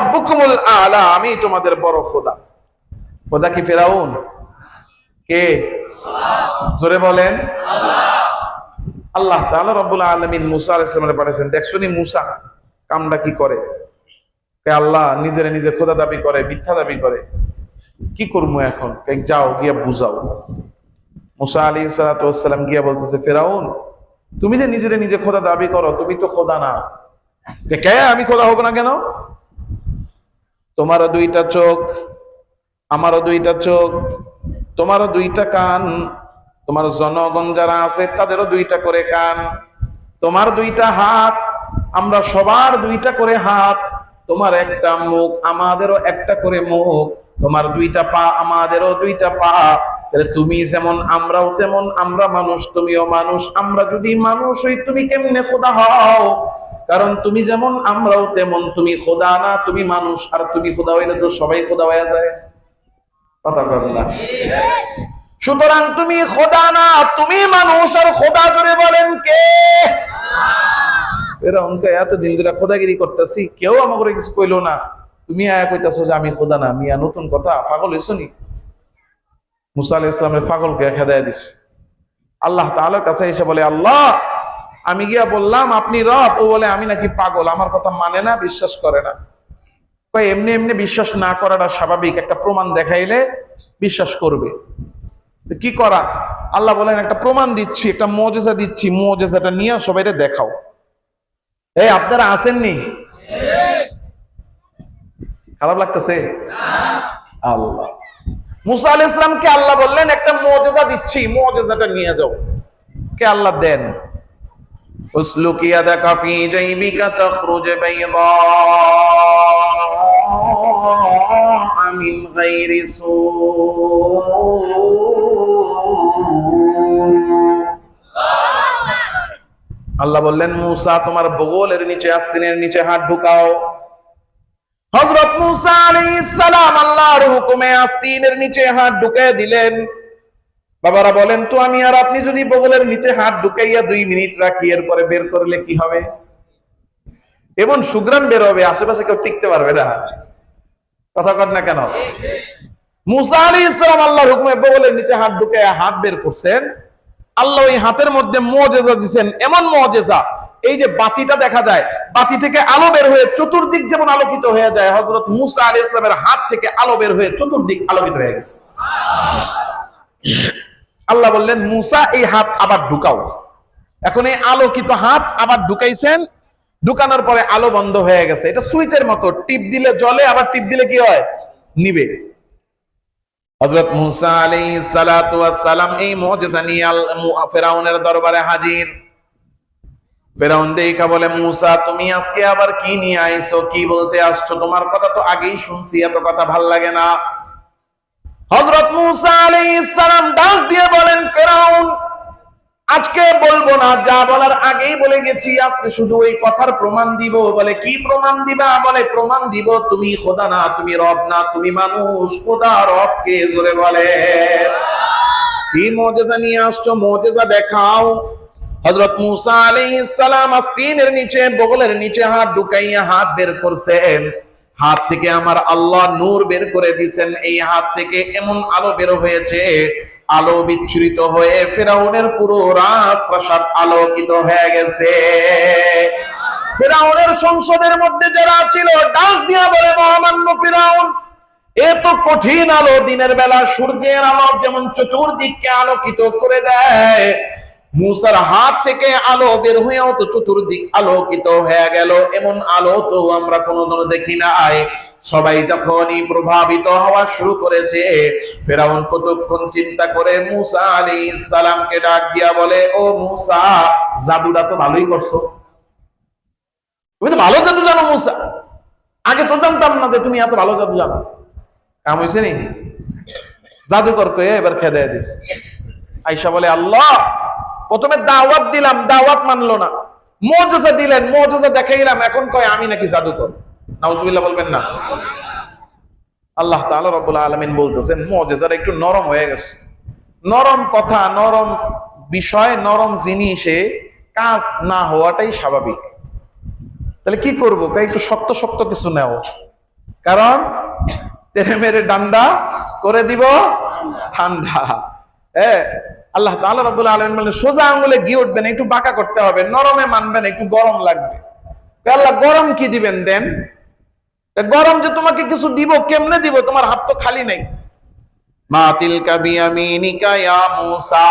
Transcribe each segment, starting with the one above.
রাব্বুকুমুল আলা, আমি তোমাদের বড় খোদা। খোদা কি ফেরাউন? কে? জোরে বলেন। আল্লাহ তাআলা রব্বুল আলামিন মুসা আলাইহিস সালামকে পাঠাইছেন। দেখছনি মুসা কামটা কি করে? আল্লাহ নিজেরে নিজে খোদা দাবি করে, মিথ্যা দাবি করে। কি করবো এখন? যাও গিয়া বুঝাও। মুসা আলাইহিস সালাতু ওয়াস সালাম গিয়া বলতেছে, ফেরাউন তুমি যে নিজেরে নিজে খোদা দাবি করো, তুমি তো খোদা না। কে? আমি খোদা হব না কেন? তোমারও দুইটা চোখ, আমারও দুইটা চোখ, তোমারও দুইটা কান, তোমার জনগণ যারা আছে তাদেরও দুইটা করে কান, তোমার দুইটা হাত, আমরা সবার দুইটা করে হাত, তোমার একটা মুখ, আমাদেরও একটা করে মুখ, তোমার দুইটা পা, আমাদেরও দুইটা পা। তাহলে তুমি যেমন আমরাও তেমন, আমরা মানুষ তুমিও মানুষ। আমরা যদি মানুষ হই তুমি কেমনে খোদা হও? কারণ তুমি যেমন আমরাও তেমন, তুমি খোদা না, তুমি মানুষ। আর তুমি খোদা হইলে তো সবাই খোদা হয়ে যায়। কথা বলেন না? সুতরাং তুমি খোদা না, তুমি মানুষ। আর খোদা করে বলেন কে? এরকমকে এতদিন ধরে খোদাগিরি করতেছি, কেউ আমাকে কিছু কইলো না, তুমি আয়া কইতাছো যে আমি খোদা না। মিয়া নতুন কথা, পাগল হইছো নি? মুসা আলাইহিস সালামের পাগলকে খেদায় দিস। আল্লাহ তাআলার কাছে এসে বলে, আল্লাহ আমি গিয়া বললাম আপনি রব, ও বলে আমি নাকি পাগল, আমার কথা মানে না, বিশ্বাস করে না। কই এমনি এমনি বিশ্বাস না করাটা স্বাভাবিক, একটা প্রমাণ দেখাইলে বিশ্বাস করবে। কি করা? আল্লাহ বলেন একটা প্রমাণ দিচ্ছি, একটা মুজিজা দিচ্ছি, মুজিজাটা নিয়ে সবাইরে দেখাও। এই আপনারা আসেননি? খারাপ লাগতেছে? আল্লাহ মুসা আলাইহিস সালামকে আল্লাহ বললেন একটা মুজিজা দিচ্ছি, মুজিজাটা নিয়ে যাও। কে আল্লাহ দেন? উসলুক ইয়াদাকা ফি জাইবিকা তাখরুজ বাইদা মিন গায়রি সু। আল্লাহ বললেন মুসা তোমার বগলের নিচে, আস্তিনের নিচে হাত ঢুকাও। হযরত মুসা আলাইহিস সালাম আল্লাহর হুকুমে আস্তিনের নিচে হাত ঢুকিয়ে দিলেন। বাবারা বলেন তো, আমি আর আপনি যদি বগলের নিচে হাত ঢুকাইয়া 2 মিনিট রাখি, এরপরে বের করলে কি হবে? এমন সুগ্রাণ বের হবে, আশেপাশে কেউ টিকতে পারবে না। কথা কর না কেন? মুসা আলাইহিস সালাম আল্লাহর হুকুমে বগলের নিচে হাত ঢুকাইয়া হাত বের করছেন। আল্লাহ ওই হাতের মধ্যে মুজিজা দিবেন, এমন মুজিজা, এই যে বাতিটা দেখা যায়, বাতি থেকে আলো বের হয়ে চতুর্দিক যেমন আলোকিত হয়ে যায়, হযরত মুসা আলাইহিস সালামের হাত থেকে আলো বের হয়ে চতুর্দিক আলোকিত হয়ে গেছে। আল্লাহ বললেন মুসা এই হাত আবার ঢুকাও। এখন এই আলোকিত হাত আবার ঢুকাইছেন, ঢুকানোর পরে আলো বন্ধ হয়ে গেছে। এটা সুইচের মতো, টিপ দিলে জ্বলে, আবার টিপ দিলে কি হয়? নিবে। হযরত মুসা আলাইহিস সালাতু ওয়াস সালাম এই মুজিজা নিয়ে ফেরাউনের দরবারে হাজির। ফেরাউন দেখা বলে, মুসা তুমি আজকে আবার কি নিয়ে আইছো? কি বলতে আসছো? তোমার কথা তো আগেই শুনছি, এত কথা ভাল লাগে না। হযরত মুসা আলাইহিস সালাম ডাক দিয়ে বলেন, ফেরাউন আজকে বলবো না, যা বলার আগেই বলে গেছি, আজকে শুধু ওই কথার প্রমাণ দিব। বলে কি প্রমাণ দিবা? বলে প্রমাণ দিব তুমি খোদা না, তুমি রব না, তুমি মানুষ। খোদা রব কে? জোরে বলে। কি মুজিজা নিয়ে আসছো? মুজিজা দেখাও। হযরত মুসা আলাইহিস সালাম আস্তিনের নিচে, বগলের নিচে হাত ঢুকাইয়া হাত বের করছেন। হাত থেকে আমার আল্লাহ নূর বের করে দিয়েছেন। এই হাত থেকে এমন আলো বের হয়েছে, আলো বিচ্ছুরিত হয়ে ফেরাউনের পুরো রাজপ্রাসাদ আলোকিত হয়ে গেছে। ফেরাউনের সংসদের মধ্যে যারা ছিল ডাক দিয়া বলে, মহামান্য ফেরাউন, এত কঠিন আলো, দিনের বেলা সূর্যের আলো যেমন চতুর্দিককে আলোকিত করে দেয়, মুসার হাত থেকে আলো বের হয়েও তো চতুর্দিক আলোকিত হয়ে গেল। এমন আলো তো আমরা কোনোদিনও দেখি নাই। সবাই যখনই প্রভাবিত হওয়া শুরু করেছে, ফেরাউন কতক্ষণ চিন্তা করে মুসা আলাইহিস সালামকে ডাক দিয়া বলে, ও মুসা, জাদুটা তো ভালোই করছো, তুমি তো ভালো জাদু জানো মুসা। আগে তো জানতাম না যে তুমি এত ভালো জাদু জানো। কাম হয়েছে নি? জাদুকর কয়ে এবার খেদায় দিস। আয়েশা বলে, আল্লাহ প্রথমে দাওয়াত দিলাম, দাওয়াত মানলো না, মুজিজা দিলেন, মুজিজা দেখাইলাম, এখন কয় আমি নাকি জাদুকর। নাউজুবিল্লাহ বলবেন না? আল্লাহ তাআলা রব্বুল আলামিন বলতেছেন মুজিজাটা একটু নরম হয়ে গেছে। নরম কথা, নরম বিষয়, নরম জিনিসে কাজ না হওয়াটাই স্বাভাবিক। তাহলে কি করবো? একটু শক্ত শক্ত কিছু নেও। কারণ তেরে মেরে ডান্ডা করে দিব ঠান্ডা। আল্লাহ তাআলা রাব্বুল আলামিন বলেন সোজা আঙ্গুলে ঘি উঠবে না, একটু বাঁকা করতে হবে, নরমে মানবেন, একটু গরম লাগবে। আল্লাহ গরম কি দিবেন দেন? গরম যে তোমাকে কিছু দিব, কেমনে দিব? তোমার হাত তো খালি নেই। মা তিলকা বিয়ামিনিকা ইয়া মূসা,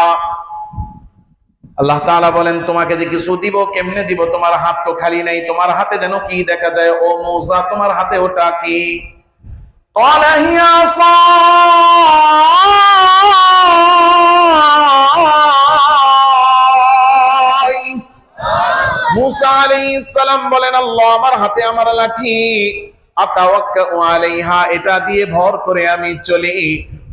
আল্লাহ তাআলা বলেন তোমাকে যে কিছু দিব, কেমনে দিব? তোমার হাত তো খালি নেই, তোমার হাতে যেন কি দেখা যায়? ও মূসা, তোমার হাতে ওটা কি? قال هي عصاي। মূসা আলাইহিস সালাম বলেন আল্লাহ, আমার হাতে আমার লাঠি, আতাওয়াক্কাউ আলাইহা, এটা দিয়ে ভর করে আমি চলি,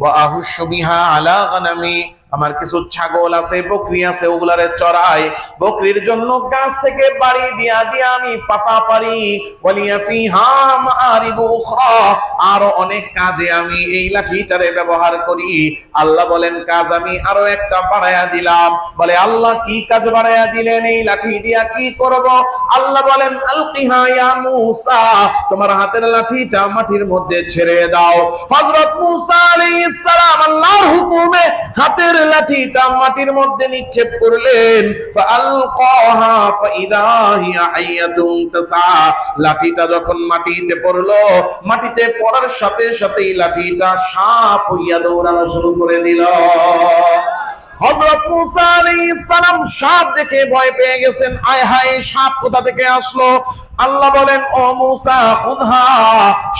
ওয়া আহুশু বিহা আলা গানামি, আমার কিছু ছাগল আছে, বকরি আছে, ওগুলারে চড়াই, বকরির জন্য গাছ থেকে বাড়ি দিয়া দিয়া আমি পাতা পারি, ওয়ালিয়া ফিহা মাআরিবু উখরা, আরো অনেক কাজে আমি এই লাঠিটারে ব্যবহার করি। আল্লাহ বলেন কাজ আমি আরো একটা বাড়ায়া দিলাম। বলে আল্লাহ কি কাজ বাড়ায়া দিলেন? এই লাঠি দিয়া কি করব? আল্লাহ বলেন আলকিহা ইয়া মূসা, তোমার হাতের লাঠিটা মাটির মধ্যে ছেড়ে দাও। হযরত মূসা আলাইহিস সালাম আল্লাহর হুকুমে হাতের লাঠিটা মাটির মধ্যে নিক্ষেপ করলেন। ফাআলকাহা ফাইদা হিয়া হাইয়াতুন তাসা, লাঠিটা যখন মাটিতে পড়লো, মাটিতে পড়ার সাথে সাথেই লাঠিটা সাপ হইয়া দৌড়ানো শুরু করে দিল। হযরত মূসা আলাইহিস সালাম সাপ দেখে ভয় পেয়ে গেছেন। আয় হায়, সাপ কোথা থেকে আসলো? আল্লাহ বলেন ও মূসা খুদহা,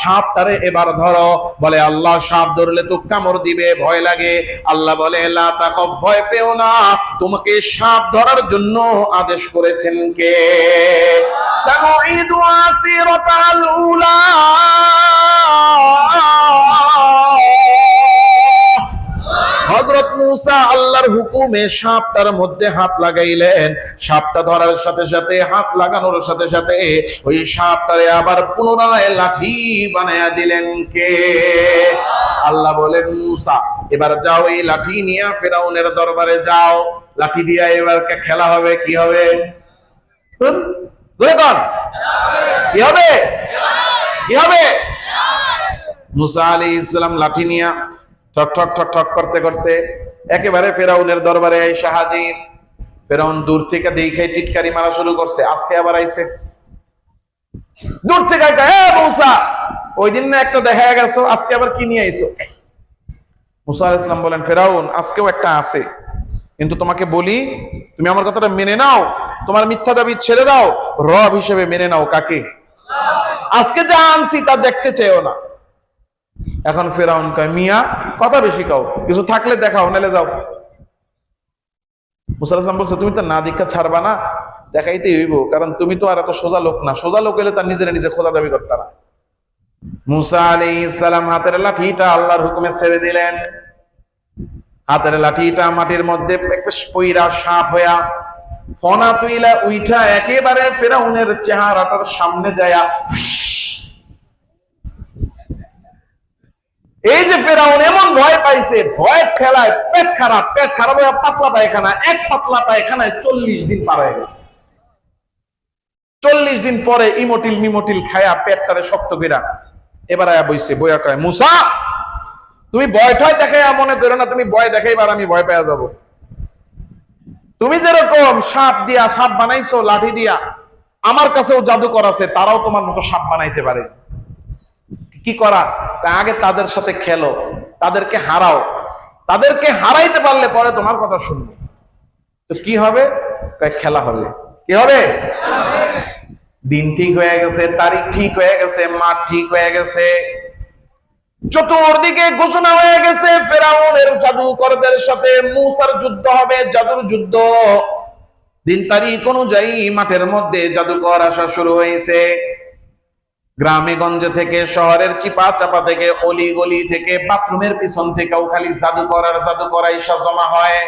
সাপটারে এবার ধরো। বলে আল্লাহ সাপ ধরলে তো কামড় দিবে, ভয় লাগে। আল্লাহ বলে লা তাখাফ, ভয় পেও না, তোমাকে সাপ ধরার জন্য আদেশ করেছেন কে? সানুঈদু আসিরাতাল উলা, হযরত মূসা আল্লাহর হুকুমে সাপটার মধ্যে হাত লাগাইলেন। সাপটা ধরার সাথে সাথে, হাত লাগানোর সাথে সাথে ওই সাপটারে আবার পুনরায় লাঠি বানায়া দিলেন কে? আল্লাহ বলেন মূসা এবার যাও, এই লাঠি নিয়ে ফেরাউনের দরবারে যাও, লাঠি দিয়া এবার খেলা হবে। কি হবে? জোরে কর, কি হবে? কি হবে? মূসা আলাইহিস সালাম লাঠি নিয়ে ঠক ঠক ঠক ঠক করতে করতে একেবারে ফেরাউনের দরবারে আইসা হাজির। ফেরাউন দূর থেকে দেখে টিটকারি মারা শুরু করছে। আজকে আবার আইছে দূর থেকে, এ মূসা, ওই দিন না একটা দেখা গেছো, আজকে আবার কি নিয়ে আইছো? মূসা আলাইহিস সালাম বলেন ফেরাউন আজকেও একটা আছে, কিন্তু তোমাকে বলি তুমি আমার কথাটা মেনে নাও, তোমার মিথ্যা দাবি ছেড়ে দাও, রব হিসেবে মেনে নাও। কাকে? আজকে যা আনছি তা দেখতে চেয়েও না। এখন ফেরাউন কয় মিয়া কথা বেশি কাও, কিছু থাকলে দেখাও, নালে যাও। মূসা আলাইহিস সালাম বলছে তুমি তো না দীক্ষা ছাড়বা না, দেখাইতেই হইব, কারণ তুমি তো আর এত সোজা লোক না। সোজা লোক হলে তার নিজের নিজে খোদা দাবি করতে না। মূসা আলাইহিস সালাম হাতের লাঠিটা আল্লাহর হুকুমে ছেড়ে দিলেন। হাতের লাঠিটা মাটির মধ্যে পইরা সাপ হইয়া ফনা তুইলা উইঠা একেবারে ফেরাউনের চেহারাটার সামনে যায়া, এই যে ফেরাউন এমন ভয় পাইছে, ভয় খেলায় পেট খারাপ, পেট খারাপ হয়ে পাতলা পায়খানা, এক পাতলা পায়খানায় 40 দিন পার হয়ে গেছে। 40 দিন পরে ইমোটিল মিমোটিল খায়া পেটটারে শক্ত কইরা এবার আয়া বইছে, বইয়া কয় মূসা তুমি ভয়টাই দেখাইয়া মনে করো না তুমি ভয় দেখাইবার আমি ভয় পেয়ে যাব। তুমি যেরকম সাপ দিয়া সাপ বানাইছো লাঠি দিয়া, আমার কাছেও জাদুকর আছে, তারাও তোমার মতো সাপ বানাইতে পারে। কি করা? আগে তাদের সাথে খেলো, তাদেরকে হারাও, তাদেরকে হারাইতে পারলে পরে তোমার কথা শুনবো। তো কি হবে? খেলা হবে। কি হবে? দিন ঠিক হয়ে গেছে, তারিখ ঠিক হয়ে গেছে, মাঠ ঠিক হয়ে গেছে, চতুর্দিকে ঘোষণা হয়ে গেছে ফেরাউনের জাদুকরদের সাথে মূসার যুদ্ধ হবে, জাদুর যুদ্ধ। দিন তারিখ অনুযায়ী মাঠের মধ্যে জাদুকর আসা শুরু হয়েছে। গ্রামে গঞ্জে থেকে, শহরের চিপা চাপা থেকে, অলি গলি থেকে, বাথরুমের পিছন থেকেও খালি জাদুকর আর জাদুকর আইসা জমা হয়।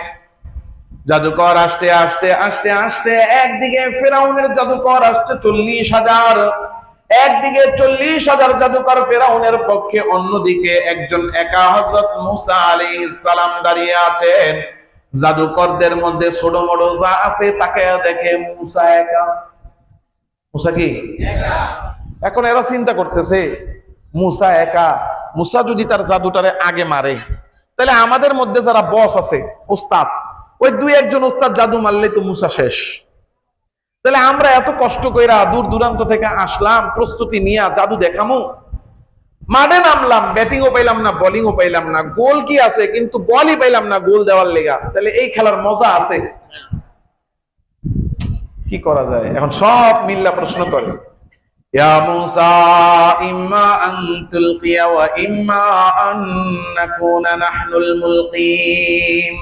জাদুকর আসতে আসতে আসতে আসতে একদিকে ফেরাউনের জাদুকর আসছে 40,000, একদিকে 40,000 জাদুকর ফেরাউনের পক্ষে, অন্যদিকে একজন একা হযরত মূসা আলাইহিস সালাম দাঁড়িয়ে আছেন। জাদুকরদের মধ্যে ছোট মোটো যা আছে তাকে দেখে মূসা একা। মূসা কি একা? এখন এরা চিন্তা করতেছে মুসা একা, মুসা যদি তার জাদুটারে আগে মারে, তাহলে আমাদের মধ্যে যারা বস আছে, ওস্তাদ, ওই দুই একজন ওস্তাদ জাদু মারলে তো মুসা শেষ। তাহলে আমরা এত কষ্ট কইরা দূর দূরান্ত থেকে আসলাম, প্রস্তুতি নিয়ে জাদু দেখামু, মাঠে নামলাম, ব্যাটিংও পাইলাম না, বোলিংও পাইলাম না, গোল কি আছে কিন্তু বলই পাইলাম না গোল দেওয়ার লেগা, তাহলে এই খেলার মজা আছে? কি করা যায়? এখন সব মিল্লা প্রশ্ন করে, ইয়া মুসা ইম্মা আন তুলকিয়া ওয়া ইম্মা আন নাকুনা নাহনুল মুলকিন।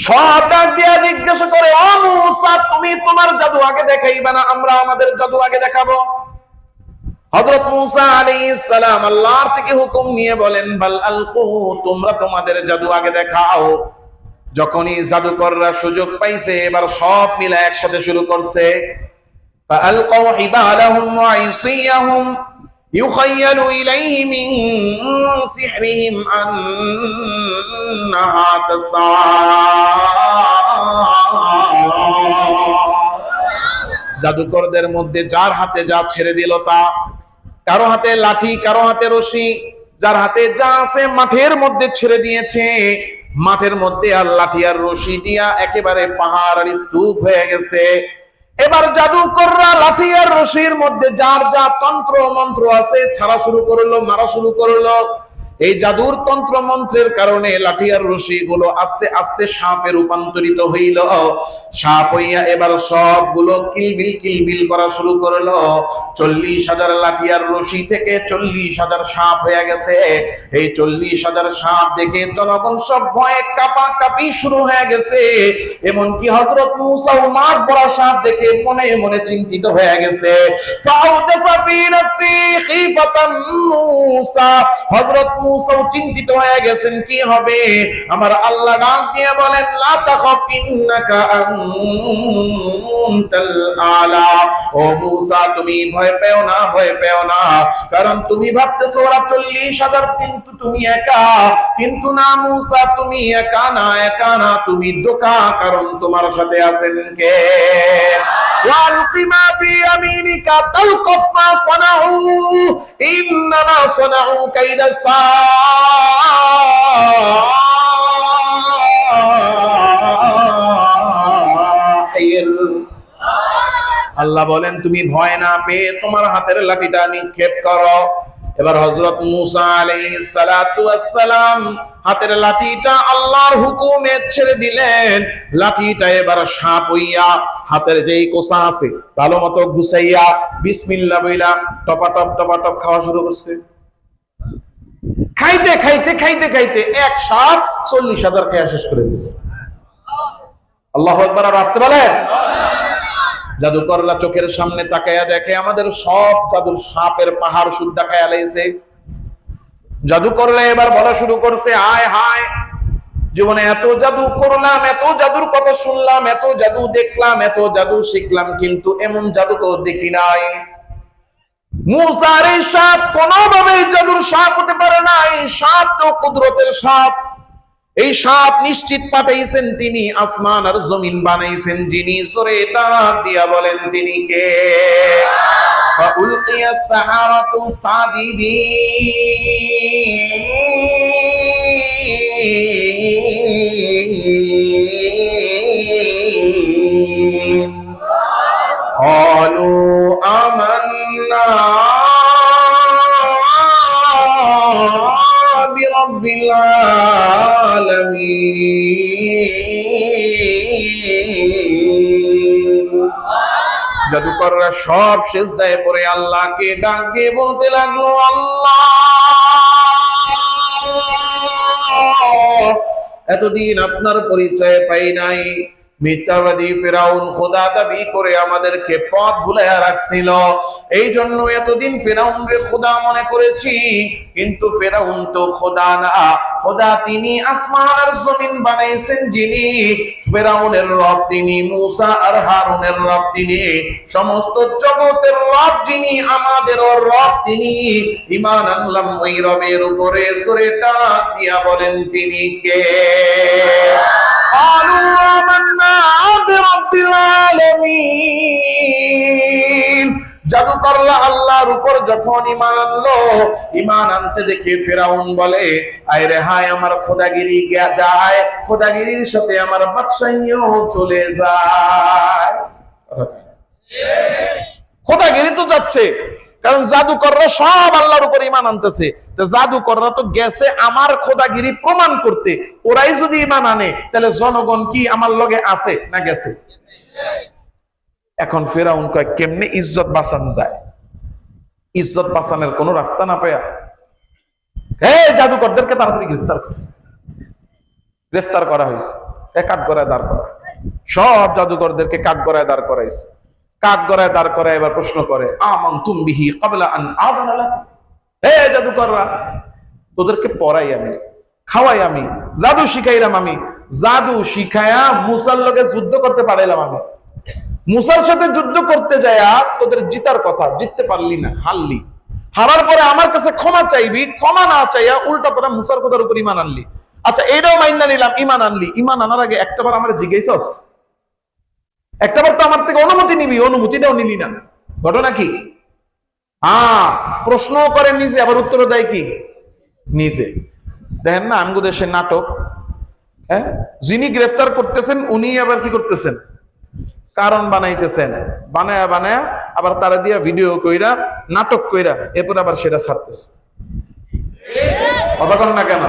সব ডাক দিয়া জিজ্ঞাসা করে, ও মুসা তুমি তোমার জাদু আগে দেখাইবা না আমরা আমাদের জাদু আগে দেখাবো? হযরত মুসা আলাইহিস সালাম আল্লাহর থেকে হুকুম নিয়ে বলেন, বাল আলকু, তোমরা তোমাদের জাদু আগে দেখাও। যখনই জাদুকররা সুযোগ পাইছে, এবার সব মিলে একসাথে শুরু করছে। فألقوا حبالهم وعصيهم يخيل إليه من سحرهم أنها تسعى। জাদুকরদের মধ্যে যার হাতে যা ছেড়ে দিল তা, কারো হাতে লাঠি, কারো হাতে রশি, যার হাতে যা আছে মাঠের মধ্যে ছেড়ে দিয়েছে। মাঠের মধ্যে আর লাঠি আর রশি দিয়া একেবারে পাহাড় আর স্তূপ হয়ে গেছে। এবার জাদুকররা লাঠি আর রশির মধ্যে যার যা তন্ত্র মন্ত্র আছে ছাড়া শুরু করলো, মারা শুরু করলো। এই জাদুর তন্ত্র মন্ত্রের কারণে লাঠি আর রশি গুলো আস্তে আস্তে সাপে রূপান্তরিত হইল। সাপ হইয়া এবার সবগুলো কিলবিল কিলবিল করা শুরু করলো। 40,000 লাঠি আর রশি থেকে 40,000 সাপ হয়ে গেছে। এই 40,000 সাপ দেখে জনগণ সব ভয়ে কাঁপাকাঁপি শুরু হয়ে গেছে। এমনকি হযরত মুসাও মাঠ ভরা সাপ দেখে মনে মনে চিন্তিত হয়ে গেছে। ফাউজাসা ফি নাফসি খিফাতান মুসা, হযরত মুসাও চিন্তিত হয়ে গেছেন কি হবে। আমার আল্লাহ ডাক দিয়ে বলেন, লা তাখাফ ইন্নাকা আনতাল আলা। ও মুসা তুমি ভয় পেও না, ভয় পেও না, কারণ তুমি ভাবতেছো ওরা 40,000 কিন্তু তুমি একা। কিন্তু না মুসা, তুমি একা না, একা না, তুমি দোকা, কারণ তোমার সাথে আছেন কে? ওয়ালকি মা ফি ইয়ামিনিকা তালকাফ মা সানাউ ইন্নামা সানাউ কাইদা সাহির। আল্লাহ বলেন তুমি ভয় না পেয়ে তোমার হাতের লাঠিটা নিক্ষেপ করো। এবার হযরত মুসা আলাইহিস সালাতু ওয়াস সালাম হাতের লাঠিটা আল্লাহর হুকুমে ছেড়ে দিলেন। লাঠিটা এবার সাপ হইয়া হাতের যেই কোসা আছে ভালো মতো গুছাইয়া বিসমিল্লাহ বইলা টপাটপ টপাটপ খাওয়া শুরু করছে। খাইতে খাইতে খাইতে খাইতে এক সাপ 40,000 খেয়ে শেষ করে দিচ্ছে। আল্লাহু আকবার। আর আসতে বলেন। জাদুকররা চোখের সামনে তাকায়া দেখে আমাদের সব জাদুর সাপের পাহাড় শুদ্ধা খায়া লাইছে। জাদুকররা এবার বলা শুরু করছে, হায় হায়, জীবনে এত জাদু করলাম, এত জাদুর কথা শুনলাম, এত জাদু দেখলাম, এত জাদু শিখলাম, কিন্তু এমন জাদু তো দেখি নাই। মুসার এই সাপ কোনোভাবেই জাদুর সাপ হতে পারে না। এই সাপ তো কুদরতের সাপ। এই সাপ নিশ্চিত পাঠাইছেন তিনি, আসমান আর জমিন বানাইছেন যিনি। সূরা ডাক দিয়া বলেন তিনি কে? ফাউলকিয়াস সাহারাতু সাজিদিন ক্বালু আমান্না বিরাব্বিল আলামিন। জাদুকররা সব সিজদায় পড়ে আল্লাহকে ডাক দিয়ে বলতে লাগলো, আল্লাহ, এতদিন আপনার পরিচয় পাই নাই। মিথ্যাবাদী ফেরাউন খোদা দাবি করে আমাদেরকে পথ ভুলাইয়া রাখছিল। এই জন্য এতদিন ফেরাউনকে খোদা মনে করেছি, কিন্তু ফেরাউন তো খোদা না। খোদা তিনি, আসমান আর জমিন বানাইছেন যিনি। ফেরাউনের রব তিনি, মুসা আর হারুনের রব তিনি, সমস্ত জগতের রব যিনি, আমাদেরও রব তিনি। ঈমান আনলাম ওই রবের উপরে। সূরা ডাক দিয়া বলেন তিনি কে? قالوا آمنا برب العالمين জাদুকররা আল্লাহর উপর যখন ঈমান আনলো, ঈমান আনতে দেখে ফেরাউন বলে, আয় রে হায়, আমার খোদাগিরি যায়, খোদাগিরির সাথে আমার বাদশাহীও চলে যায়। খোদাগিরি তো যাচ্ছে, কারণ জাদুকররা সব আল্লাহর উপর ঈমান আনতেছে। জাদুকররা তো গেছে আমার খোদাগিরি প্রমাণ করতে, ওরাই যদি ঈমান আনে তাহলে জনগণ কি আমার লগে আছে না গেছে? এখন ফেরাউন কয় কেমনে ইজ্জত বাঁচানো যায়, ইজ্জত বাঁচানোর কোন রাস্তা না পায়া জাদুকরদেরকে তাড়াতাড়ি গ্রেফতার করা হয়েছে, কাঠগড়ায় দাঁড় করা, সব জাদুকরদেরকে কাঠগড়ায় দাঁড় করাইছে। কাঠগড়ায় দাঁড় করায় এবার প্রশ্ন করে, আমানতুম বিহি ক্বাবলা আন আযানা লাকুম, হে জাদুকররা, তোদেরকে পড়াই আমি, খাওয়াই আমি, জাদু শিখাইলাম আমি, জাদু শিখায়া মুসার লগে যুদ্ধ করতে পারাইলাম আমি, মুসার সাথে যুদ্ধ করতে যায়া তোদের জিতার কথা, জিততে পারলি না, হারলি, হারার পরে আমার কাছে ক্ষমা চাইবি, ক্ষমা না চাইয়া উল্টা তোরা মুসার কথার উপর ঈমান আনলি। আচ্ছা, এইটাও মাইনা নিলাম, ঈমান আনলি, ঈমান আনার আগে একটাবার আমার জিজ্ঞাসস, একটাবার তো আমার থেকে অনুমতি নিবি, অনুমতিটাও নিলি না, ঘটনা কি? প্রশ্ন করে নিজে, আবার উত্তর দেয় কি নিজে। দেখেন না আমগো দেশের নাটক, যিনি গ্রেফতার করতেছেন উনি আবার কি করতেছেন, কারণ বানাইতেছেন, বানায়া বানায়া আবার তারা দিয়া ভিডিও কইরা, নাটক কইরা, এরপর আবার সেটা ছাড়তেছে। কথা কন না কেন?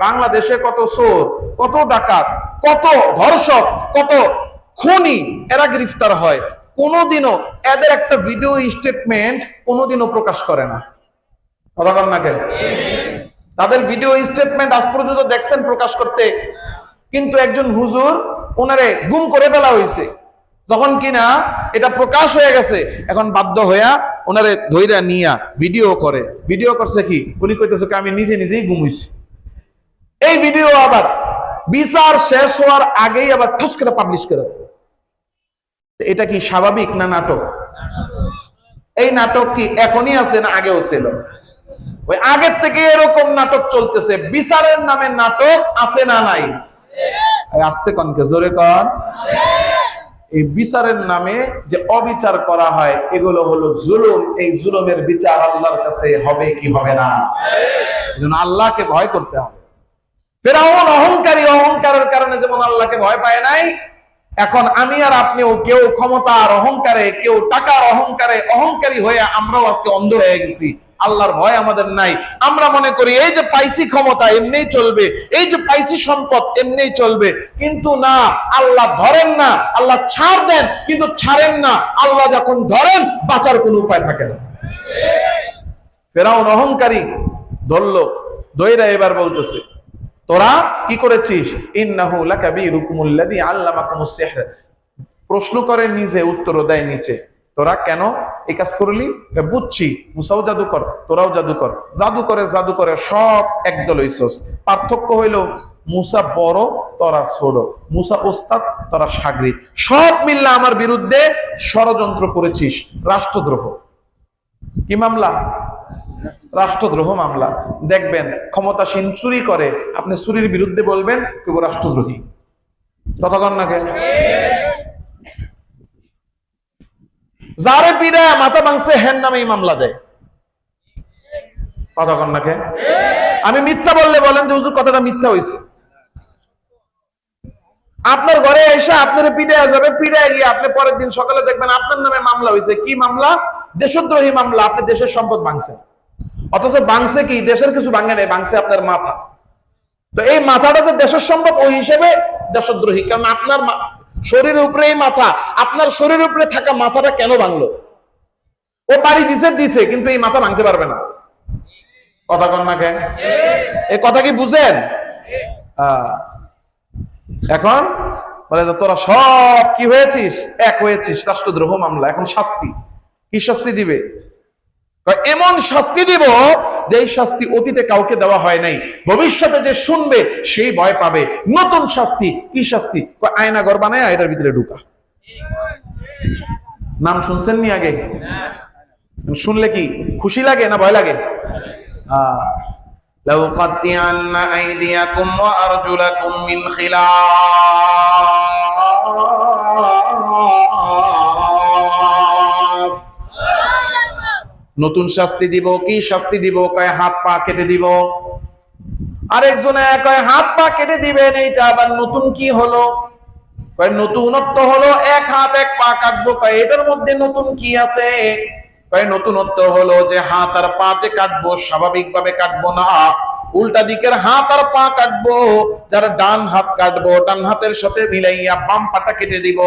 বাংলাদেশে কত চোর, কত ডাকাত, কত ধর্ষক, কত খুনি এরা গ্রেফতার হয়, কোনোদিনও এদের একটা ভিডিও স্টেটমেন্ট কোনোদিনও প্রকাশ করে না। কথা কন না কেন? তাদের ভিডিও স্টেটমেন্ট আজ পর্যন্ত দেখছেন প্রকাশ করতে? কিন্তু একজন হুজুর, ওনারে গুম করে ফেলা হয়েছে, যখন কিনা এটা প্রকাশ হয়ে গেছে, এখন বাধ্য হইয়া ওনারে ধইরা নিয়া ভিডিও করে। ভিডিও করছে কি, উনি কইতেছে আমি নিজে নিজেই গুম হইছি। এই ভিডিও আবার বিচার শেষ হওয়ার আগেই আবার ঠাস করে পাবলিশ করে। এটা কি স্বাভাবিক না নাটক? এই নাটক কি এখনই আছে না আগেও ছিল? ওই আগের থেকে এরকম নাটক চলতেছে। বিচারের নামে নাটক আছে না নাই? আসতে কনকে জোরে কন। এই বিচারের নামে যে অবিচার করা হয়, এগুলো হলো জুলুম। এই জুলুমের বিচার আল্লাহর কাছে হবে কি হবে না? এজন্য আল্লাহকে ভয় করতে হবে। ফিরআউন অহংকারী, অহংকারের কারণে যেমন আল্লাহকে ভয় পায় নাই, এখন আমি আর আপনিও কেউ ক্ষমতার অহংকারে, কেউ টাকার অহংকারে অহংকারী হয়ে আমরাও আজকে অন্ধ হয়ে গেছি। আল্লাহর ভয় আমাদের নাই। আমরা মনে করি এই যে পাইছি ক্ষমতা এমনিই চলবে, এই যে পাইছি সম্পদ এমনিই চলবে, কিন্তু না, আল্লাহ ধরেন না, আল্লাহ ছাড় দেন কিন্তু ছাড়েন না। আল্লাহ যখন ধরেন বাঁচার কোনো উপায় থাকে না। ফিরআউন অহংকারী, ধরলো, দইরা এবার বলতেছে তোরা কি করেছিস? ইন্নাহু লাকাবীরুকুমুল্লাযী আল্লামাকুমুস সিহর। প্রশ্ন করে নিজে, উত্তর দেয় নিচে। তোরা কেন এই কাজ করলি? বুঝছি মুসাও জাদুকর, তোরাও জাদুকর, জাদু করে সব একদল হইছস। পার্থক্য হইল মুসা বড়, তোরা ছোট, মুসা ওস্তাদ, তোরা সাগরিদ। সব মিললে আমার বিরুদ্ধে ষড়যন্ত্র করেছিস। রাষ্ট্রদ্রোহ কি মামলা? রাষ্ট্রদ্রোহ মামলা। দেখবেন ক্ষমতাসীন চুরি করে, আপনি চুরির বিরুদ্ধে বলবেন কেউ রাষ্ট্রদ্রোহী। কথা কন না কেন? যারে পিড়া মাথা ভাঙছে হেন নামেই মামলা দেয়। কথা কন না কেন? আমি মিথ্যা বললে বলেন যে হুজুর কথাটা মিথ্যা হয়েছে। আপনার ঘরে এসে আপনার পিড়ায় যাবে, পিড়ায় গিয়ে আপনি পরের দিন সকালে দেখবেন আপনার নামে মামলা হয়েছে। কি মামলা? দেশদ্রোহী মামলা। আপনি দেশের সম্পদ ভাঙছেন, অথচ ভাঙছে কি? দেশের কিছু ভাঙে নাই, ভাঙছে আপনার মাথা। তো এই মাথাটা যে দেশের সম্পদ, ওই হিসেবে দেশদ্রোহী। কারণ আপনার শরীরের উপরে এই মাথা, আপনার শরীরের উপরে থাকা মাথাটা কেন ভাঙলো? ও বাড়ি দিছে কিন্তু এই মাথা ভাঙতে পারবে না। কথা কন না কেন? এই কথা কি বুঝেন? এখন বলে যে তোরা সব কি হয়েছিস? এক হয়েছিস, রাষ্ট্রদ্রোহ মামলা। এখন শাস্তি কি শাস্তি দিবে? এমন শাস্তি দিব যে শাস্তি অতীতে কাউকে দেওয়া হয় নাই, ভবিষ্যতে যে শুনবে সেই ভয় পাবে। নতুন শাস্তি। কি শাস্তি? আয়না ঘর বানায় এটার ভিতরে ঢুকা। নাম শুনছেন নি আগে? শুনলে কি খুশি লাগে না ভয় লাগে? লাউ কাতিয়ান্না আইদিয়াকুম ওয়া আরজুলাকুম মিন খিলাফ নতুন শাস্তি দিব। কি শাস্তি দিব? কয় হাত পা কেটে দিব। আরেকজনে কয় হাত পা কেটে দিবেন, এইটা আবার নতুন কি হলো? কয় নতুনত্ব হলো এক হাত এক পা কাটবো। কয় এটার মধ্যে নতুন কি আছে? কয় নতুনত্ব হলো যে হাত আর পা যে কাটবো স্বাভাবিকভাবে কাটবো না, উল্টা দিকের হাত আর পা কাটবো। যারা ডান হাত কাটবো ডান হাতের সাথে মিলাইয়া বাম পাটা কেটে দিব,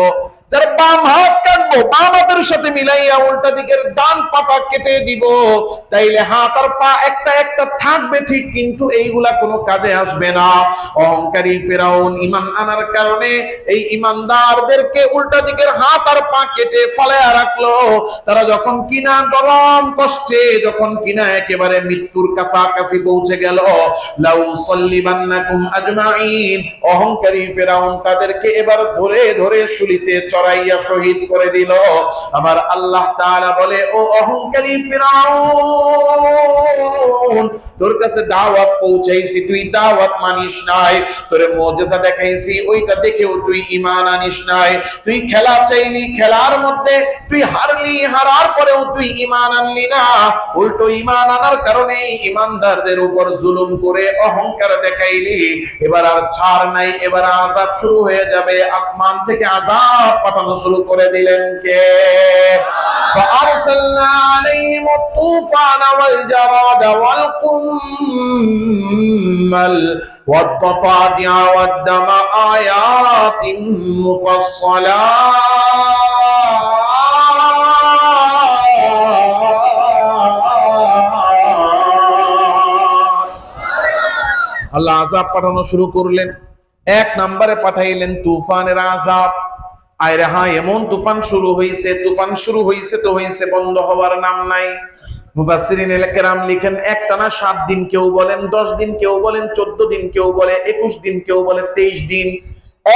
যারা বাম হাত কাটবো বাম হাতের সাথে মিলাইয়া উল্টা দিকের ডান পাটা কেটে দিব। তাইলে হাত আর পা একটা একটা থাকবে ঠিক, কিন্তু এইগুলা কোনো কাজে আসবে না। অহংকারী ফেরাউন ঈমান আনার কারণে এই ঈমানদারদেরকে উল্টা দিকের হাত আর পা কেটে ফলায়া রাখলো। তারা যখন কিনা গরম কষ্টে, যখন কিনা একেবারে মৃত্যুর কাছাকাছি পৌঁছে গেল, লাউ সাল্লিবান্নাকুম আজমাইন, অহংকারী ফেরাউন তাদেরকে এবার ধরে ধরে শুলিতে চড়াইয়া শহীদ করে দিল। আমার আল্লাহ তাআলা বলে, ও অহংকারী ফেরাউন, তোর কাছে দাওয়াত পৌঁছাইছি, তুই দাওয়াত মানিস নাই। তোরে মুজিজা দেখাইছি, ওইটা দেখেও তুই ঈমান আনিস নাই। তুই খেলা চাইলি, খেলার মধ্যে তুই হারলি, হারার পরেও তুই ঈমান আনলি না। উল্টো ঈমান আনার কারণে ঈমানদারদের উপর জুলুম করে অহংকার দেখাইলি। এবার আর ছাড় নাই, এবার আযাব শুরু হয়ে যাবে। আসমান থেকে আযাব পাঠানো শুরু করে দিলেন কে? فأرسلنا عليهم الطوفان والجراد والقمل والضفادع والدم آيات مفصلات। আল্লাহ আযাব পাঠানো শুরু করলেন। এক নম্বরে পাঠাইলেন তুফানের আযাব। আয়রে হ্যাঁ, এমন তুফান শুরু হয়েছে, তুফান শুরু হয়েছে তো হয়েছে, বন্ধ হওয়ার নাম নাই। মুফাসসিরিনে কেরাম লিখেন একটানা 7 দিন, কেউ বলেন 10 দিন, কেউ বলেন 14 দিন, কেউ বলে 21 দিন, কেউ বলে 23 দিন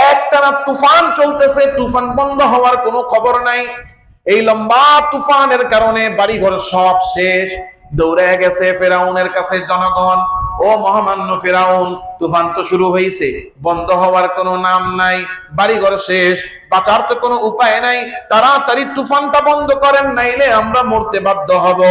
একটানা তুফান চলতেছে। তুফান বন্ধ হওয়ার কোনো খবর নাই। এই লম্বা তুফানের কারণে বাড়িঘর সব শেষ। দৌড়ে গেছে ফেরাউনের কাছে জনগণ। ও মহামান্য ফেরাউন, তুফান তো শুরু হয়েছে, বন্ধ হওয়ার কোনো নাম নাই, বাড়িঘর শেষ, বাঁচার তো কোনো উপায় নাই, তাড়াতাড়ি তুফানটা বন্ধ করেন, নাইলে আমরা মরতে বাধ্য হব।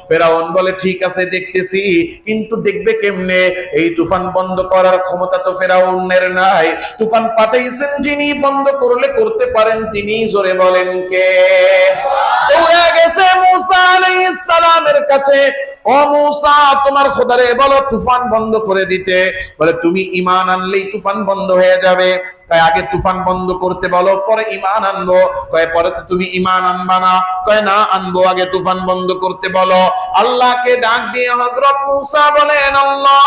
ফেরাউন বলে ঠিক আছে দেখতেছি, কিন্তু দেখবে কেমনে? এই তুফান বন্ধ করার ক্ষমতা তো ফেরাউনের নাই। তুফান পাঠাইছেন যিনি, বন্ধ করলে করতে পারেন তিনি। জোরে বলেন কে? দৌড়ে গেছে মূসা আলাইহিস সালামের কাছে। ও মূসা, তোমার খোদারে বলো তুফান বন্ধ করে দিতে। বলে তুমি ঈমান আনলেই তুফান বন্ধ হয়ে যাবে। কয় আগে তুফান বন্ধ করতে বলো, পরে ঈমান আনবো। কয় পরে তো তুমি ঈমান আনবা না। কয় না, আনবো, আগে তুফান বন্ধ করতে বলো। আল্লাহকে ডাক দিয়ে হযরত মূসা বলেন, আল্লাহ,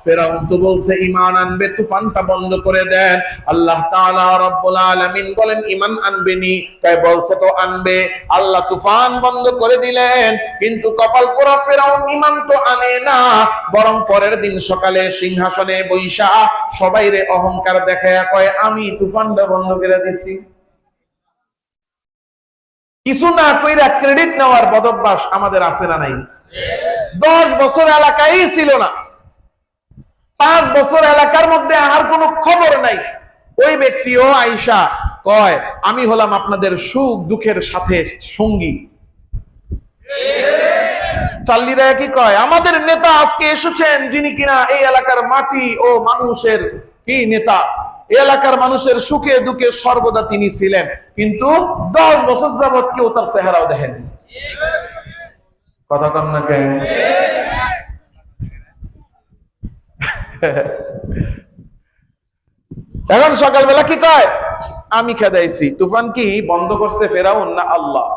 ফেরাউন তো বলছে ঈমান আনবে, তুফানটা বন্ধ করে দেন। আল্লাহ তাআলা রব্বুল আলামিন বলেন ঈমান আনবে নি? কয় বলছে তো আনবে। আল্লাহ তুফান বন্ধ করে দিলেন, কিন্তু কপাল পোড়া ফেরাউন ঈমান তো আনে না, বরং পরের দিন সকালে সিংহাসনে বৈশা সবাইরে অহংকার দেখায়া কয় আমি তুফানটা বন্ধ করে দিছি। কিছু না কইরা ক্রেডিট নেওয়ার বদভ্যাস আমাদের আছে না নাই? 10 বছর এলাকায় ছিল না, 5 বছর এলাকার মধ্যে আর কোনো খবর নাই। ওই ব্যক্তিও আয়েশা কয় আমি হলাম আপনাদের সুখ দুঃখের সাথে সঙ্গী। চাল্লিরা কি কয়, আমাদের নেতা আজকে এসেছেন যিনি কিনা এই এলাকার মাটি ও মানুষের কি নেতা, এই এলাকার মানুষের সুখে দুঃখে সর্বদা তিনি ছিলেন, কিন্তু 10 বছর যাবত কেউ তার চেহারাও দেখেনি। কথা কন না কে? এখন সকালবেলা কি কয়, আমি খেদাইছি। তুফান কি বন্ধ করছে ফেরাউন না আল্লাহ?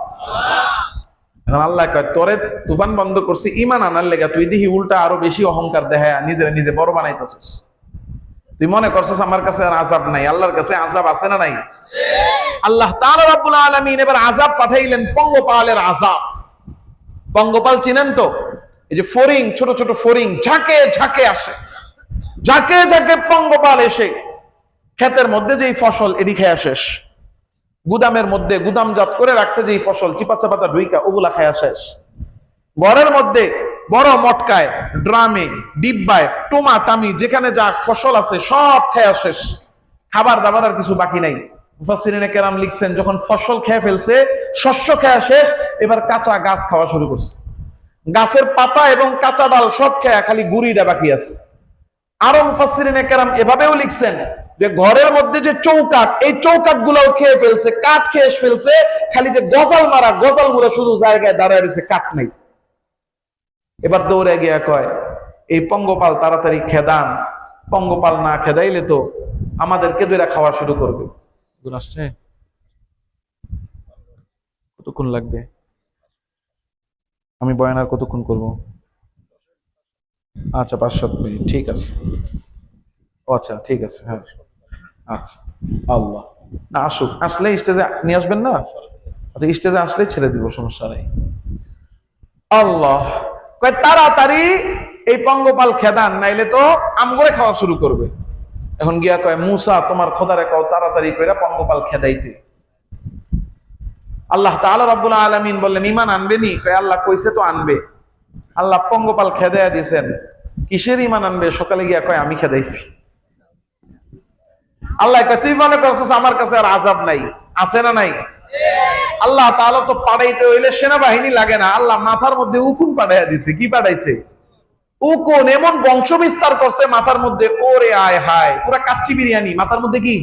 এখন আল্লাহ কয় তোরে তুফান বন্ধ করছি ঈমান আনার লেগা, তুই দেখি উল্টা আরো বেশি অহংকার দেখায় নিজের নিজে বড় বানাইতেছিস। তুই মনে করছিস আমার কাছে আর আযাব নাই, আল্লাহর কাছে আযাব আছে না নাই? আল্লাহ তাআলা রব্বুল আলামিন এবার আযাব পাঠাইলেন, পঙ্গপালের আযাব। পঙ্গপাল চিনেন তো? এই যে ফড়িং, ছোট ছোট ফড়িং ঝাঁকে ঝাঁকে আসে, ঝাঁকে ঝাঁকে পঙ্গপাল এসে ক্ষেতের মধ্যে যেই ফসল এডি খেয়া শেষ, গুদামের মধ্যে গুদামজাত করে রাখছে যেই ফসল চিপা চাপাতা ঢুইকা ওগুলা খায়া শেষ, ঘরের মধ্যে বড় মটকায় ড্রামে ডিব্বায় টোমা টামি যেখানে যা ফসল আছে সব খায়া শেষ, খাবার দাবার আর কিছু বাকি নাই। মুফাসসিরিনে কেরাম লিখছেন যখন ফসল খেয়ে ফেলছে, শস্য খেয়া শেষ, এবার কাঁচা গাছ খাওয়া শুরু করছে। গাছের পাতা এবং কাঁচা ডাল সব খেয়া খালি গুড়িটা বাকি আছে। আরো মুফাসসিরিনে কেরাম এভাবেও লিখছেন যে ঘরের মধ্যে যে চৌকাঠ, এই চৌকাঠ গুলাও খেয়ে ফেলছে, কাঠ খেয়ে ফেলছে, খালি যে গজাল মারা গজাল গুলো শুধু জায়গায় দাঁড়ায় রয়েছে, কাঠ নাই। এবার দৌড়ে গিয়া কয় এই পঙ্গপাল তাড়াতাড়ি খেদান, পঙ্গপাল না খেদাইলে তো আমাদেরকে দুইরা খাওয়া শুরু করবে। আসছে কতক্ষণ লাগবে? আমি বয়ান আর কতক্ষণ করব? আচ্ছা 5-7 মিনিট, ঠিক আছে। আচ্ছা ঠিক আছে, হ্যাঁ আচ্ছা। আল্লাহ না আসুক, আসলে স্টেজে নিয়ে আসবেন না? আচ্ছা স্টেজে আসলেই ছেড়ে দিব, সমস্যা নেই। আল্লাহ কয় তাড়াতাড়ি এই পঙ্গপাল খেদান, নাইলে তো আমগরে খাওয়া শুরু করবে। এখন গিয়া কয় মুসা তোমার খোদারে কও তাড়াতাড়ি কইরা পঙ্গপাল খেদাইতে। আল্লাহ তাআলা রাব্বুল আলামিন বললেন ঈমান আনবে নি? কয় আল্লাহ কইছে তো আনবে। আল্লাহ পঙ্গপাল খেদাইয়া দিয়েছেন। কিসের ঈমান আনবে? সকালে গিয়া কয় আমি খেদাইছি। আল্লাহ কয় তুই মনে করছিস আমার কাছে আর আযাব নাই? আছে না নাই? আল্লাহ তাআলা তো পাঠাইতে হইলে সেনাবাহিনী লাগে না, আল্লাহ মাথার মধ্যে উকুন পাঠাইয়া দিছে। কি পাঠাইছে? উকুন। এমন বংশ বিস্তার করছে মাথার মধ্যে, ওরে আয় হায়, পুরা কাচ্চি বিরিয়ানি মাথার মধ্যে। কি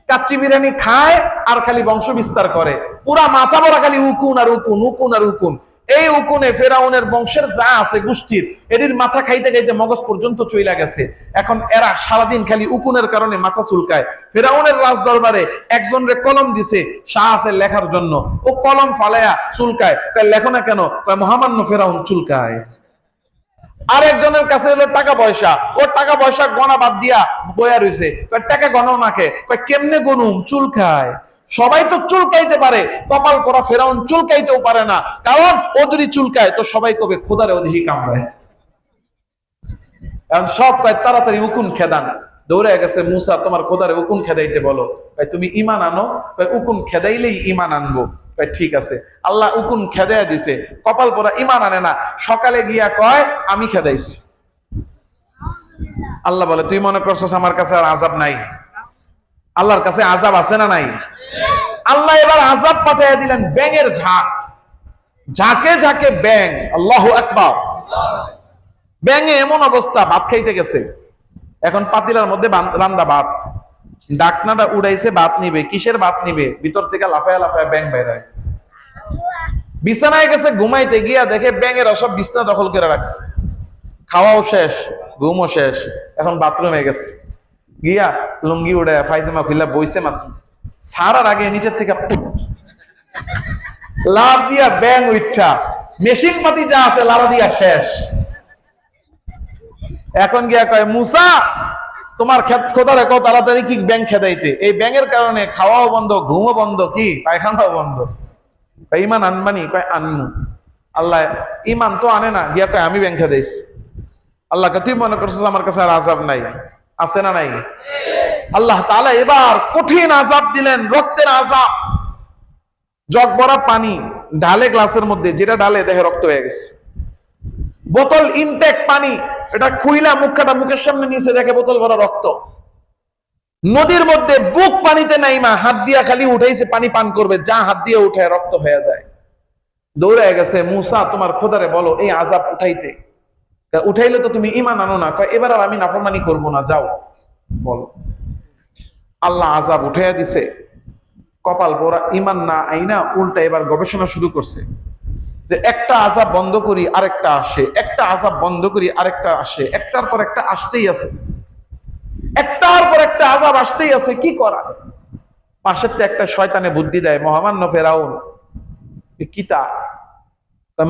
কাচ্চি বিরিয়ানি খায় আর খালি বংশ বিস্তার করে, পুরা মাথা ভরা খালি উকুন আর উকুন, উকুন আর উকুন। এই উকুনে ফেরাউনের বংশের যা আছে গোষ্ঠীর, এদের মাথা খাইতে খাইতে মগজ পর্যন্ত চইলা গেছে। এখন এরা সারাদিন খালি উকুনের কারণে মাথা চুলকায়। ফেরাউনের রাজ দরবারে একজন রে কলম দিছে শাহ আছে লেখার জন্য, ও কলম ফালায়া চুলকায়। লেখো না কেন? মহামান্য ফেরাউন চুলকায়। আরেকজনের কাছে হলো টাকা পয়সা, ওর টাকা পয়সা গণা বাদ দিয়া বয়া রয়েছে, টাকা গণাও নাকে, কেমনে গনুম? চুলকায়। সবাই তো চুলকাইতে পারে, কপাল করা ফেরাউন চুলকাইতেও পারে না, কারণ ও যদি চুলকায় তো সবাই কবে খোদারে অধিক কামড়ায়। এখন সব কয় তাড়াতাড়ি উকুন খেদান। দৌড়ে গেছে মুসা তোমার খোদারে উকুন খেদাইতে বলো। তুমি ঈমান আনো। উকুন খেদাইলেই ঈমান আনবো। ঠিক আছে। আল্লাহ উকুন খেদাইয়া দিছে, কপাল পরা ঈমান আনে না। সকালে গিয়া কয় আমি খেদাইছি। আল্লাহ বলে তুই মনে করছিস আমার কাছে আর আযাব নাই? আল্লাহর কাছে আযাব আছে না নাই? আল্লাহ এবার আযাব পাঠাইয়া দিলেন ব্যাঙের ঝাঁক। ঝাঁকে ঝাঁকে ব্যাঙ। আল্লাহু আকবার। ব্যাঙে এমন অবস্থা, ভাত খাইতে গেছে, এখন পাতিলার মধ্যে রান্দা ভাত, ডাকনাটা উড়াইছে ভাত নিবে। কিসের ভাত নিবে? ভিতর থেকে লাফায়া লাফায়া ব্যাঙ বেরায়। বিছানায় গেছে ঘুমাইতে, গিয়া দেখে ব্যাঙেরা সব বিছনা দখল করে রাখছে। খাওয়াও শেষ, ঘুমও শেষ, এখন বাথরুমে গেছে, গিয়া লুঙ্গি উড়ায় পায়জামা খুলে বইছে মাত্র, ছাড়ার আগে নিচের থেকে লাভ দিয়া ব্যাঙ উঠা মেশিন পাতি যা আছে লাড়া দিয়া শেষ। এখন গিয়া কয় মুসা তোমার খোদারে কও তাড়াতাড়ি কি ব্যাঙ খেদাইতে। এই ব্যাঙের কারণে খাওয়াও বন্ধ, ঘুমও বন্ধ, কি পায়খানাও বন্ধ। ঈমান আনবানি? কয় আনমু। আল্লাহ ঈমান তো আনে না, গিয়া কয় আমি ব্যাঙ খেদাইছি। আল্লাহ তুই মনে করছিস আমার কাছে আর আযাব নাই? আছে না নাই? আল্লাহ তাআলা এবার কঠিন আযাব দিলেন, রক্তের আযাব। জগ ভরা পানি ঢালে গ্লাসের মধ্যে, যেটা ঢালে দেখে রক্ত হয়ে গেছে। বোতল ইনটেক পানি, এটা খুইলা মুখটা মুখের সামনে নিচে দেখে বোতল ভরা রক্ত। নদীর মধ্যে বুক পানিতে নাইমা হাত দিয়া খালি উঠাইছে পানি পান করবে, যা হাত দিয়ে উঠায় রক্ত হয়ে যায়। দৌড়ে গেছে মুসা তোমার খোদারে বলো এই আযাব উঠাইতে। উঠাইলে তো তুমি ঈমান আনো না। কয় এবার আর আমি নাফরমানি করব না, যাও বলো। আল্লাহ আযাব উঠাইয়া দিছে। কপাল পোড়া ঈমান না আইনা উল্টা এবার গবেষণা শুরু করছে যে একটা আযাব বন্ধ করি আরেকটা আসে, একটা আযাব বন্ধ করি আরেকটা আসে, একটার পর একটা আসতেই আছে, একটার পর একটা আযাব আসতেই আছে, কি করা? পাশের তো একটা শয়তানে বুদ্ধি দেয়, মহামান্য ফেরাউন কিতা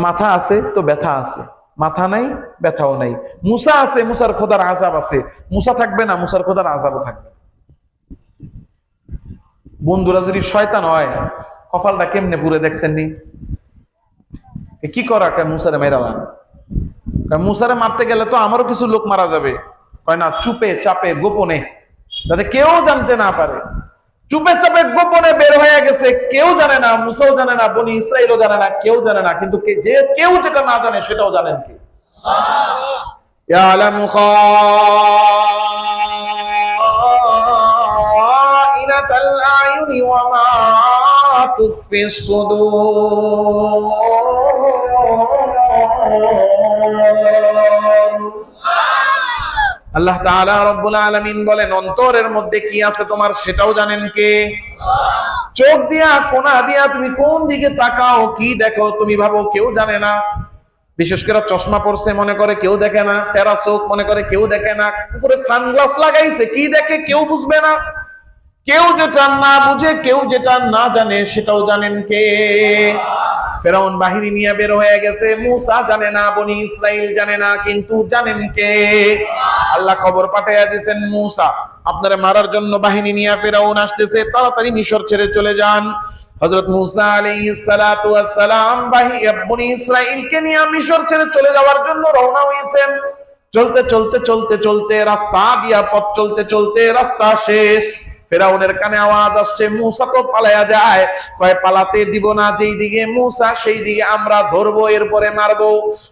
মাথা আছে তো ব্যথা আছে, মাথা নাই ব্যথাও নাই। মুসা আছে, মুসার খোদার আযাব আছে, মুসা থাকবে না, মুসার খোদার আযাবও থাকবে। বন্ধুরা যদি শয়তান হয় কপালটা কেমনে পুরে দেখছেন নি? কি করা? মুসারে মেরালাম। মুসারে মারতে গেলে তো আমারও কিছু লোক মারা যাবে। কয় না, চুপে চাপে গোপনে, যাতে কেউ জানতে না পারে। চুপে চাপে গোপনে বের হয়ে গেছে, কেউ জানে না, মুসাও জানে না, বনি ইসরাইলও জানে না, কেউ জানে না। কিন্তু যে কেউ যেটা না জানে সেটাও জানেন কি? ইয়ালামু খাইনাতাল ওয়া মা তুখফিস সুদূর। আল্লাহ তাআলা রব্বুল আলামিন বলেন, অন্তরের মধ্যে কি আছে তোমার সেটাও জানেন কে? চোখ দিয়া কোনা দিয়া তুমি কোন দিকে তাকাও, কি দেখো তুমি ভাবো কেউ জানে না। বিশেষ করে চশমা পরছে মনে করে কেউ দেখে না, টেরা চোখ মনে করে কেউ দেখে না, উপরে সানগ্লাস লাগাইছে কি দেখে কেউ বুঝবে না। কেউ যেটা না বুঝে, কেউ যেটা না জানে সেটাও জানেন কে? ফেরাউন বাহিনী নিয়ে বের হয়ে গেছে, মূসা জানে না, বনি ইসরাইল জানে না, কিন্তু জানেন কে? আল্লাহ খবর পাঠাইয়া দিয়েছেন, মূসা আপনারা মারার জন্য বাহিনী নিয়ে ফেরাউন আসতেছে, তাড়াতাড়ি মিশর ছেড়ে চলে যান। হযরত মূসা আলাইহিস সালাতু ওয়াস সালাম বনি ইসরাইলকে নিয়ে মিশর ছেড়ে চলে যাওয়ার জন্য রওনা হইছেন। চলতে চলতে চলতে চলতে রাস্তা দিয়া পথ চলতে চলতে রাস্তা শেষ। ফেরাউনের কানে আওয়াজ আসছে, মূসা তো পালায়া যায়। কয় পালাতে দিব না, যেই দিকে মূসা সেই দিকে আমরা ধরবো, এরপরে মারবো।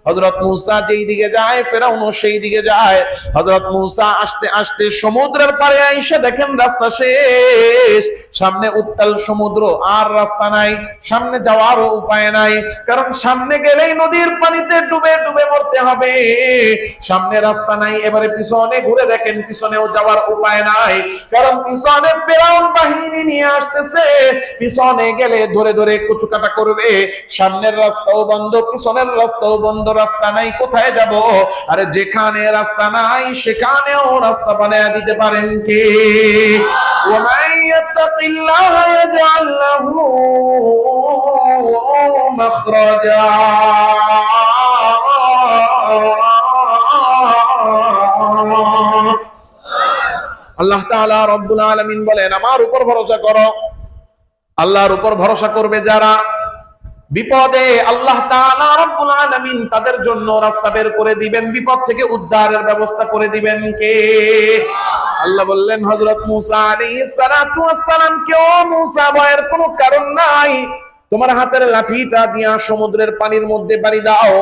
হযরত মূসা যেই দিকে যায় ফেরাউনও সেই দিকে যায়। হযরত মূসা আস্তে আস্তে সমুদ্রের পাড়ে আইসা দেখেন রাস্তা শেষ, সামনে উত্তাল সমুদ্র, আর রাস্তা নাই, সামনে যাওয়ারও উপায় নাই, কারণ সামনে গেলেই নদীর পানিতে ডুবে ডুবে মরতে হবে। সামনে রাস্তা নাই, এবারে পিছনে ঘুরে দেখেন, পিছনেও যাওয়ার উপায় নাই, কারণ পিছনে ফেরাউন বাহিনী নিয়ে আসতেছে। পিছনে গেলে ধরে ধরে কুচুকাটা করবে, সামনের রাস্তাও বন্ধ, পিছনের রাস্তাও বন্ধ, রাস্তা নাই, কোথায় যাব? আরে যেখানে রাস্তা নাই সেখানেও রাস্তা বানায় দিতে পারেন কে? ওয়া মান ইয়াত্তাকিল্লাহা ইয়াজআল লাহু মাখরাজা। আল্লাহ তাআলা রব্বুল আলামিন বলেন, আমার উপর ভরসা করো। আল্লাহর উপর ভরসা করবে যারা, বিপদে আল্লাহ তাআলা রব্বুল আলামিন তাদের জন্য রাস্তা বের করে দিবেন, বিপদ থেকে উদ্ধারের ব্যবস্থা করে দিবেন কে? আল্লাহ বললেন হযরত মূসা আলাইহিস সালাতু ওয়াস সালাম কে, ও মূসা ভয়ের কোনো কারণ নাই, তোমার হাতের লাঠিটা দিয়া সমুদ্রের পানির মধ্যে বাড়ি দাও।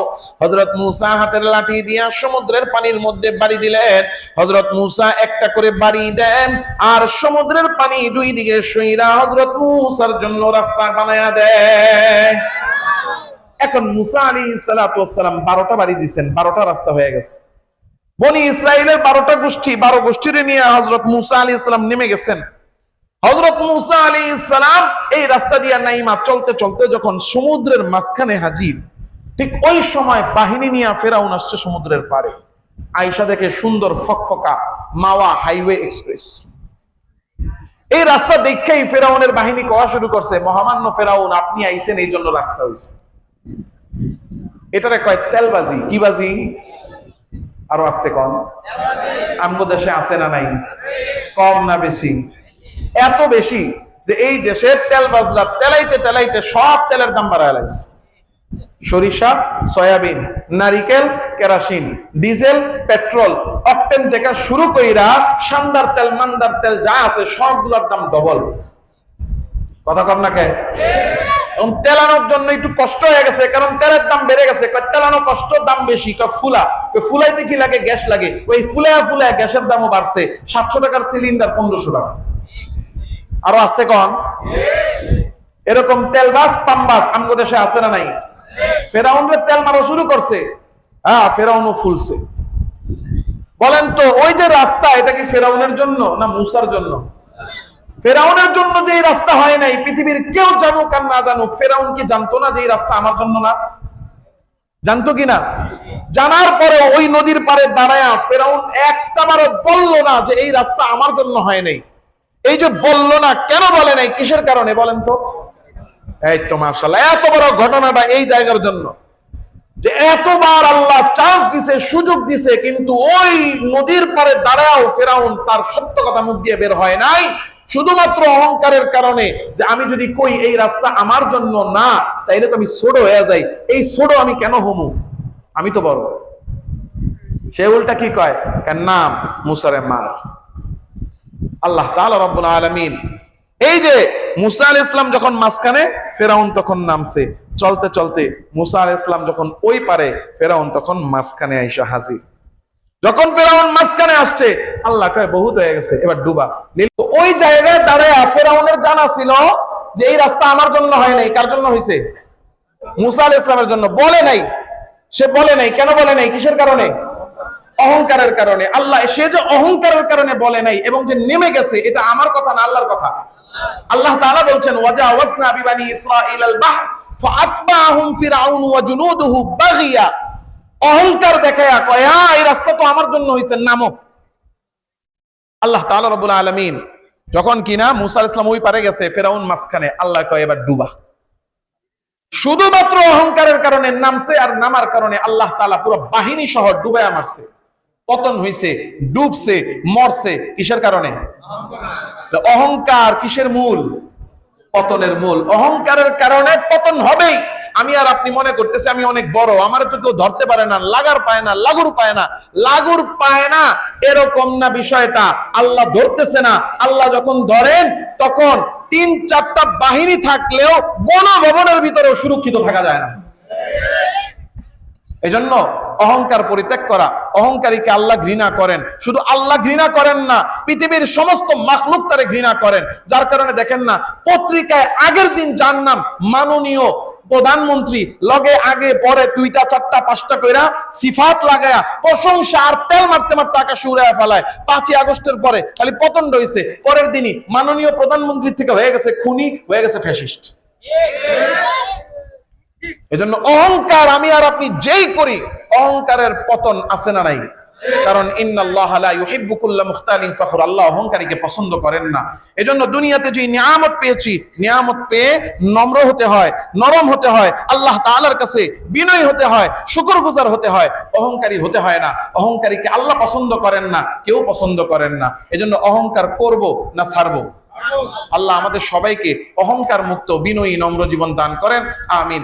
হযরত মূসা হাতের লাঠি দিয়া সমুদ্রের পানির মধ্যে বাড়ি দিলেন। হযরত মূসা একটা করে বাড়ি দেন, আর সমুদ্রের পানি দুই দিকে সইরা হযরত মূসার জন্য রাস্তা বানায়া দেয়। এখন মূসা আলাইহিস সালাতু ওয়াস সালাম 12টা বাড়ি দিবেন, 12টা রাস্তা হয়ে গেছে। বনি ইসরাইলের 12টা গোষ্ঠী, 12 গোষ্ঠীরে নিয়ে হযরত মূসা আলাইহিস সালাম নেমে গেছেন। হযরত মূসা আলাইহিস সালাম এই রাস্তা দিয়ে নাইমা চলতে চলতে যখন সমুদ্রের মাঝখানে হাজির, ঠিক ওই সময় বাহিনী নিয়ে ফেরাউন আসছে সমুদ্রের পাড়ে। আয়েশা দেখে সুন্দর ফকফকা মাওয়া হাইওয়ে এক্সপ্রেস। এই রাস্তা দেখেই ফেরাউনের বাহিনী কওয়া শুরু করছে, মহামান্য ফেরাউন আপনি আইছেন এই জন্য রাস্তা হইছে। এটারে কয় তেলবাজি। কি বাজি? আরো আস্তে কম। আমগো দেশে আছে না নাই? কম না বেশি? এত বেশি যে এই দেশের তেলবাজরা তেলাইতে তেলাইতে সব তেলের দাম বাড়ায় লাগছে। সরিষা, সয়াবিন, নারিকেল, কেরোসিন, ডিজেল, পেট্রোল, অকটেন থেকে শুরু কইরা সান্দার তেল, মান্দার তেল যা আছে সবগুলোর দাম ডবল। কথা কম না কে? তেলানোর জন্য একটু কষ্ট হয়ে গেছে, কারণ তেলের দাম বেড়ে গেছে। তেলানো কষ্ট, দাম বেশি। ফুলাইতে কি লাগে? গ্যাস লাগে। ওই ফুলায় ফুলায় গ্যাসের দামও বাড়ছে। 700 টাকার সিলিন্ডার 1500 টাকা। আরো আসতে কন। এরকম তেলবাস পাম্বাস আমগো দেশে আছে না নাই? ফেরাউনের তেল মারা শুরু করছে। হ্যাঁ, ফেরাউনও ফুলছে। বলেন তো ওই যে রাস্তা, এটা কি ফেরাউনের জন্য না মূসার জন্য? ফেরাউনের জন্য যে এই রাস্তা হয় নাই, পৃথিবীর কেউ জানুক আর না জানুক, ফেরাউন কি জানতো না যে এই রাস্তা আমার জন্য না? জানতো কিনা? জানার পরে ওই নদীর পাড়ে দাঁড়ায়া ফেরাউন একটাবারও বলল না যে এই রাস্তা আমার জন্য হয় নাই। এই যে বলল না, কেন বলে নাই, কিসের কারণে বলেন তো? এই তো মাশাআল্লাহ, এত বড় ঘটনাটা এই জায়গার জন্য যে এতবার আল্লাহ চান্স দিছে, সুযোগ দিছে, কিন্তু ওই নদীর পাড়ে দাঁড়াও ফেরাউন তার সত্য কথা মুখ দিয়ে বের হয় নাই, শুধুমাত্র অহংকারের কারণে যে আমি যদি কই এই রাস্তা আমার জন্য না, তাইলে তো আমি ছোট হয়ে যাই। এই ছোট আমি কেন হমু? আমি তো বড়। সে উল্টা কি কয়? নাম মুসারে মার। আল্লাহ তাআলা রব্বুল আলামিন এই যে মুসা আলাইহিস সালাম যখন মাঝখানে, ফেরাউন তখন নামছে। চলতে চলতে মুসা আলাইহিস সালাম যখন ওই পারে, ফেরাউন তখন মাঝখানে আইসা হাজির। যখন ফেরাউন মাঝখানে আসছে, আল্লাহ কয় বহুত হয়ে গেছে, এবার ডুবা। ওই জায়গায় দাঁড়ায় ফেরাউনের জানা ছিল যে এই রাস্তা আমার জন্য হয় নাই, কার জন্য হয়েছে? মুসা আলাইহিস সালামের জন্য। বলে নাই, সে বলে নাই। কেন বলে নাই? কিসের কারণে? অহংকারের কারণে। আল্লাহ, সে যে অহংকারের কারণে বলে নাই এবং যে নেমে গেছে, এটা আমার কথা না, আল্লাহর কথা। আল্লাহ তাআলা বলছেন ওয়াজাওয়াজনা বিবানি ইসরাঈল আল বাহর ফাআতবাহুম ফিরআউন ওয়া জুনুদুহু বাগিয়া। অহংকার দেখায়া কয় এই রাস্তা তো আমার জন্য হইছে, নামো। আল্লাহ তাআলা রব্বুল আলামিন যখন কিনা মুসা আলাইহিস সালাম ওই পারে গেছে, ফেরাউন মাঝখানে, আল্লাহ কয় এবার ডুবা। শুধুমাত্র অহংকারের কারণে নামছে, আর নামার কারণে আল্লাহ তাআলা পুরো বাহিনী সহ ডুবাইয়া মারছে। পতন হইছে, ডুবছে, মরছে। কিসের কারণে? অহংকার কিসের মূল? পতনের মূল। অহংকারের কারণে পতন হবেই। আমি আর আপনি মনে করতেছি আমি অনেক বড়, আমার তো কেউ ধরতে পারে না, লাগার পায় না, লাগুর পায় না, লাগুর পায় না, এরকম না বিষয়টা। আল্লাহ ধরতেছে না। আল্লাহ যখন ধরেন তখন 3-4টা বাহিনী থাকলেও গণভবনের ভিতরেও সুরক্ষিত থাকা যায় না। এজন্য অহংকার পরিত্যাগ করা। অহংকারীকে আল্লাহ ঘৃণা করেন। শুধু আল্লাহ ঘৃণা করেন না, পৃথিবীর সমস্ত মাখলুক তারে ঘৃণা করেন। যার কারণে দেখেন না, পত্রিকায় আগের দিন যার নাম মাননীয় প্রধানমন্ত্রী লগে আগে পরে 2টা 4টা 5টা কইরা সিফাত লাগায়া প্রশংসা আর তেল মারতে মারতে আকাশে উড়াইয়া ফেলায়। 5ই আগস্টের পরে খালি পতন হইছে, পরের দিনই মাননীয় প্রধানমন্ত্রী থেকে হয়ে গেছে খুনি, হয়ে গেছে ফ্যাসিস্ট। এজন্য অহংকার আমি আর আপনি যেই করি, অহংকারের পতন আছে না নাই? কারণ ইন্নাল্লাহা লা ইউহিব্বু কুল্লা মুখতালিন ফখুর, আল্লাহ অহংকারীকে পছন্দ করেন না। এজন্য দুনিয়াতে যে নিয়ামত পেয়েছি, নিয়ামত পেয়ে নম্র হতে হয়, নরম হতে হয়, আল্লাহ তাআলার কাছে বিনয়ী হতে হয়, শুকরগুজার হতে হয়, অহংকারী হতে হয় না। অহংকারীকে আল্লাহ পছন্দ করেন না, কেউ পছন্দ করেন না। এজন্য অহংকার করব না ছাড়বো? আল্লাহ আমাদের সবাইকে অহংকার মুক্ত বিনয়ী নম্র জীবন দান করেন। আমিন।